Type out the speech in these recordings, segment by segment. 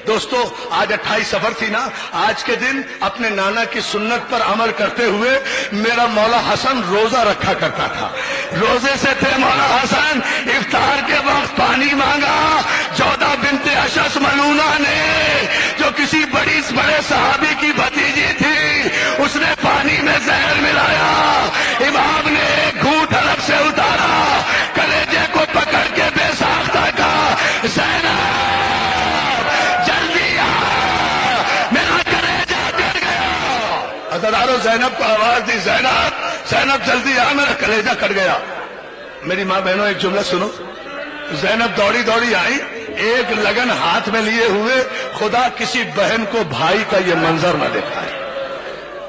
دوستو آج 28 سفر تھی نا، آج کے دن اپنے نانا کی سنت پر عمل کرتے ہوئے میرا مولا حسن روزہ رکھا کرتا تھا. روزے سے تھے مولا حسن، افطار کے وقت پانی مانگا. جودہ بنت اشعث ملونہ نے جو کسی بڑے صحابی کی بھتیجی تھی، اس نے پانی میں زہر ملایا. امام نے ایک گھونٹ حلق سے اتارا، کلیجے کو پکڑ کے بے ساختہ کہا زینب جلدی آ، میرا کلیجہ کٹ گیا. عزادارو زینب کو آواز دی، زینب جلدی آ، میرا کلیجہ کٹ گیا. میری ماں بہنوں ایک جملہ سنو. زینب دوڑی آئی ایک لگن ہاتھ میں لیے ہوئے. خدا کسی بہن کو بھائی کا یہ منظر نہ دکھائے.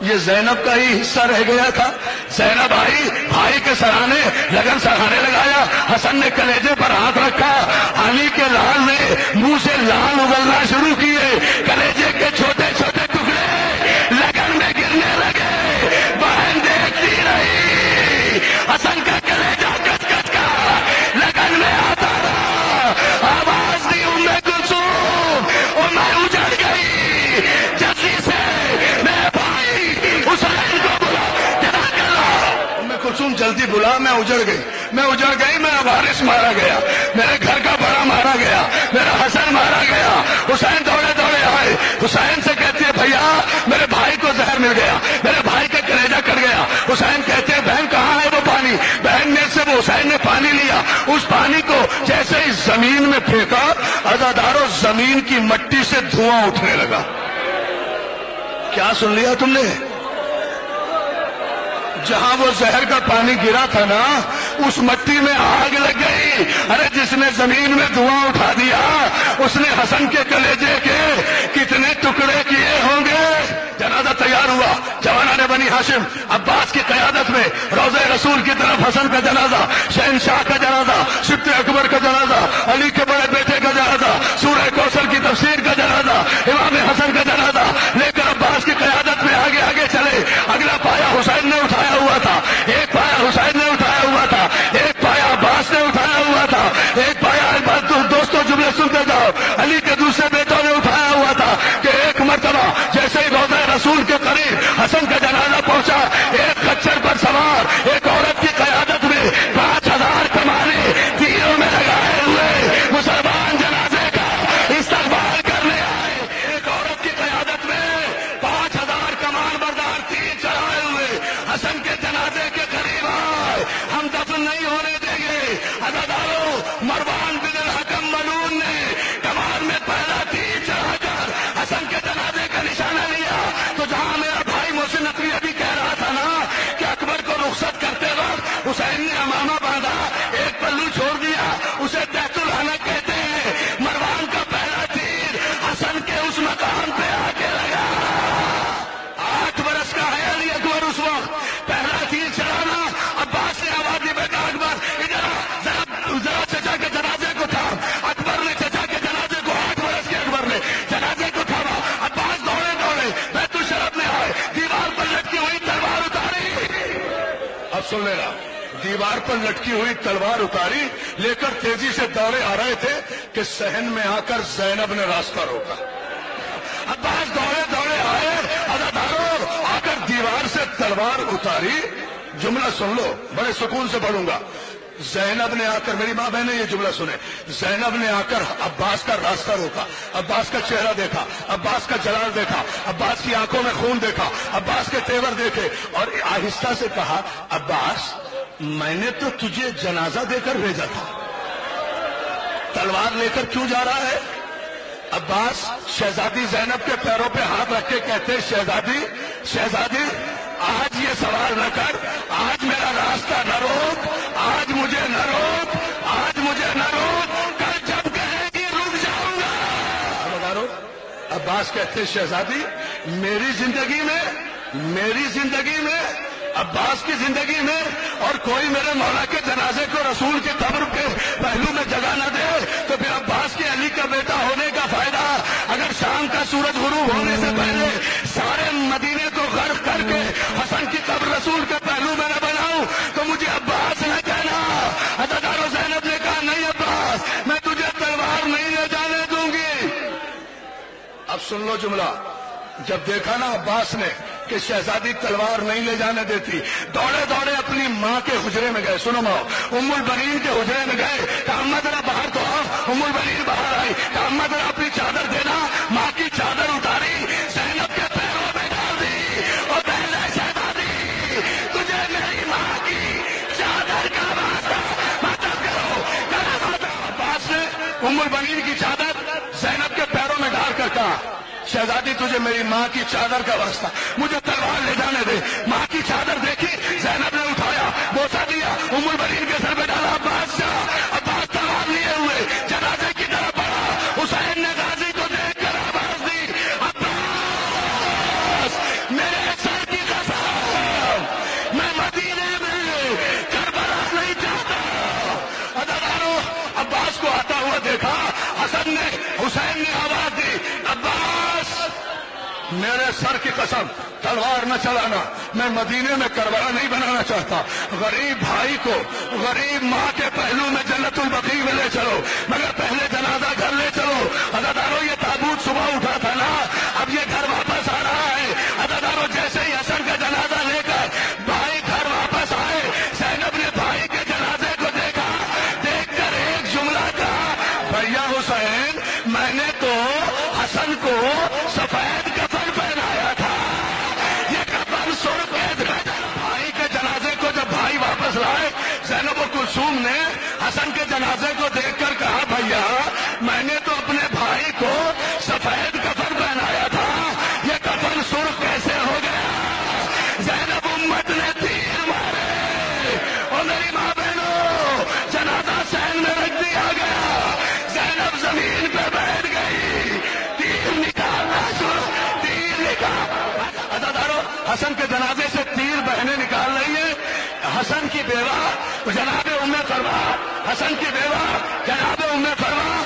یہ زینب کا ہی حصہ رہ گیا تھا. زینب آئی، بھائی کے سرانے لگن سرانے لگایا. حسن نے کلیجے پر ہاتھ رکھا. علی کے لال نے منہ سے لال اگلنا شروع کیے. کلیجے کے چھوٹے چھوٹے ٹکڑے لگن میں گرنے لگے. بہن دیکھتی رہی، حسن کا کلیجہ کچ کچ کا لگن میں آتا رہا. آواز دی ام کلثوم، اور میں اجڑ گئی. جلدی سے میرے بھائی حسین کو بلا، جلا کر لا. ام کلثوم جلدی بلا، میں اجڑ گئی. میرا وارث مارا گیا، میرے گھر کا بڑا مارا گیا، میرا حسن مارا گیا. حسین دوڑے آئے. حسین سے کہتے ہیں بھیا میرے بھائی کو زہر مل گیا، میرے بھائی کا کلیجہ کٹ گیا. حسین کہتے ہیں بہن کہاں ہے وہ پانی؟ بہن نے سے وہ حسین نے پانی لیا. اس پانی کو جیسے ہی زمین میں پھینکا، عزادارو زمین کی مٹی سے دھواں اٹھنے لگا. کیا سن لیا تم نے؟ جہاں وہ زہر کا پانی گرا تھا نا، اس مٹی میں آگ لگ گئی. ارے جس نے زمین میں دھواں اٹھا دیا، اس نے حسن کے کلیجے کے کتنے ٹکڑے کیے ہوں گے. جنازہ تیار ہوا. جوانان بنی ہاشم عباس کی قیادت میں روضہ رسول کی طرف حسن کا جنازہ، شہنشاہ کا جنازہ، سبط اکبر کا جنازہ، علی کے بڑے بیٹے کا جنازہ، سورہ کوثر کی تفسیر کا جنازہ، امام حسن کا جنازہ لے کر عباس کی قیادت میں آگے چلے. اگلا پایا حسین نے اٹھایا ہوا تھا، ایک پایا حسین نے اٹھایا ہوا تھا، ایک پایا عباس نے اٹھایا ہوا تھا، ایک پایا دوستوں جملے سنتے جاؤ علی کے دوسرے بیٹوں نے اٹھایا ہوا تھا. کہ ایک مرتبہ جیسے ہی روضہ رسول کے قریب حسن کا جنازہ پہنچا، ایک خچر پر سوار ایک عورت کی قیادت میں 5000 کمانے تیروں میں لگائے ہوئے مسلمان جنازے کا استقبال کرنے آئے. ایک عورت کی قیادت میں 5000 کمان بردار تیر چلائے ہوئے حسن کے جنازے کے قریب آئے. ہم دفن نہیں ہونے دیں گے. عزادارو مروان بن الحکم ملعون نے کمان میں پہلا تیر چڑھا کر حسن کے جنازے کا نشانہ لیا. تو جہاں میرا بھائی محسن نقوی ابھی کہہ رہا تھا نا کہ اکبر کو رخصت کرتے وقت حسین نے امامہ باندھا، ایک پلو چھوڑ دیا، اسے تحت الحنک کہتے ہیں. مروان کا پہلا تیر حسن کے اس مقام پہ آ کے لگا. 8 برس کا ہے علی اکبر اس وقت. پہلا تیر چلانا، عباس نے آواز دی بیٹا اکبر ادھر ذرا چچا کے جنازے کو تھام. اکبر نے چچا کے جنازے کو، 8 برس کے اکبر نے جنازے کو تھاما. عباس دوڑے بیت الشرف میں آئے، دیوار پر لٹکی ہوئی تلوار اتاری. اب سن لینا، دیوار پر لٹکی ہوئی تلوار اتاری لے کر تیزی سے دوڑے آ رہے تھے کہ صحن میں آ کر زینب نے راستہ روکا. عباس دوڑے آئے، عزادارو آ کر دیوار سے تلوار اتاری. جملہ سن لو، بڑے سکون سے پڑھوں گا. زینب نے آ کر، میری ماں بہنیں یہ جملہ سنیں، زینب نے آ کر عباس کا راستہ روکا. عباس کا چہرہ دیکھا، عباس کا جلال دیکھا، عباس کی آنکھوں میں خون دیکھا، عباس کے تیور دیکھے، اور آہستہ سے کہا عباس میں نے تو تجھے جنازہ دے کر بھیجا تھا، تلوار لے کر کیوں جا رہا ہے؟ عباس شہزادی زینب کے پیروں پہ ہاتھ رکھ کے کہتے شہزادی آج یہ سوال نہ کر، آج میرا راستہ نہ روک، آج مجھے نہ روک، آج مجھے نہ روک، کل جب کہے گی رک جاؤں گا. عباس کہتے شہزادی میری زندگی میں عباس کی زندگی میں اور کوئی میرے مولا کے جنازے کو رسول کے قبر کے پہلو میں جگہ نہ دے تو پھر عباس کے علی کا بیٹا ہونے کا فائدہ. اگر شام کا سورج غروب ہونے سے پہلے سارے مدینے کو غرق کر کے حسن کی قبر رسول کے پہلو میں نہ بناؤں تو مجھے عباس نہ کہنا. عزادارو زینب نے کہا نہیں عباس، میں تجھے تلوار نہیں لے جانے دوں گی. اب سن لو جملہ. جب دیکھا نا عباس نے کہ شہزادی تلوار نہیں لے جانے دیتی، دوڑے دوڑے اپنی ماں کے حجرے میں گئے. سنو ماں، ام البنین کے حجرے میں گئے. کہا اماں ذرا باہر تو آؤ. ام البنین باہر آئی. کہا اماں ذرا اپنی چادر دینا. ماں کی چادر اتاری، زینب کے پیروں میں ڈال دی. اور پہلے شہزادی، تجھے میری ماں کی چادر کا واسطہ مدد کرو. عباس نے ام البنین کی چادر زینب کے پیروں میں ڈال کر کہا شہزادی تجھے میری ماں کی چادر کا واسطہ، مجھے تلوار لے جانے دے. ماں کی چادر دیکھی، زینب نے اٹھایا، بوسا دیا، ام البنین کے سر پہ ڈالا. عباس عباس تلوار لیے ہوئے جنازے کی طرف بڑھا. حسین نے غازی کو دیکھ کر آواز دی، عباس میرے سر کی قسم، میں مدینے میں کربلا نہیں چاہتا. عزیزانو، عباس کو آتا ہوا دیکھا. حسین نے آواز دی، عباس میرے سر کی قسم تلوار نہ چلانا، میں مدینے میں کربلا نہیں بنانا چاہتا. غریب بھائی کو غریب ماں کے پہلو میں جنت البقیع میں لے چلو، مگر پہلے جنازہ گھر لے چلو. عزیزانو، یہ تابوت صبح اٹھا تھا نا، اب یہ گھر واپس آ رہا ہے. عزیزانو، جیسے ہی حسن کا جنازہ لے کر بھائی گھر واپس آئے، زینب نے بھائی کے جنازے کو دیکھا. دیکھ کر ایک جملہ کہا، بھیا حسین، میں نے تو حسن کو سفید کفن پہنایا تھا، یہ کفن سرخ. بھائی کے جنازے کو جب بھائی واپس لائے، زینب و کلثوم نے حسن کے جنازے کو دیکھ کر کہا، بھیا میں نے تو اپنے بھائی کو سفید کفن پہنایا تھا، یہ کفن سرخ کیسے ہو گیا؟ زینب امت نے تیر مارے. اور میری ماں بہنوں، جنازہ سین میں رکھ دیا گیا. زینب زمین پہ بیٹھ گئی، تیر نکالنا شروع، تیر نکال. حسن کے جنازے سے تیر بہنیں نکال رہی ہے. حسن کی بیوہ جناب ام فروا، حسن کی بیوہ جناب ام فروا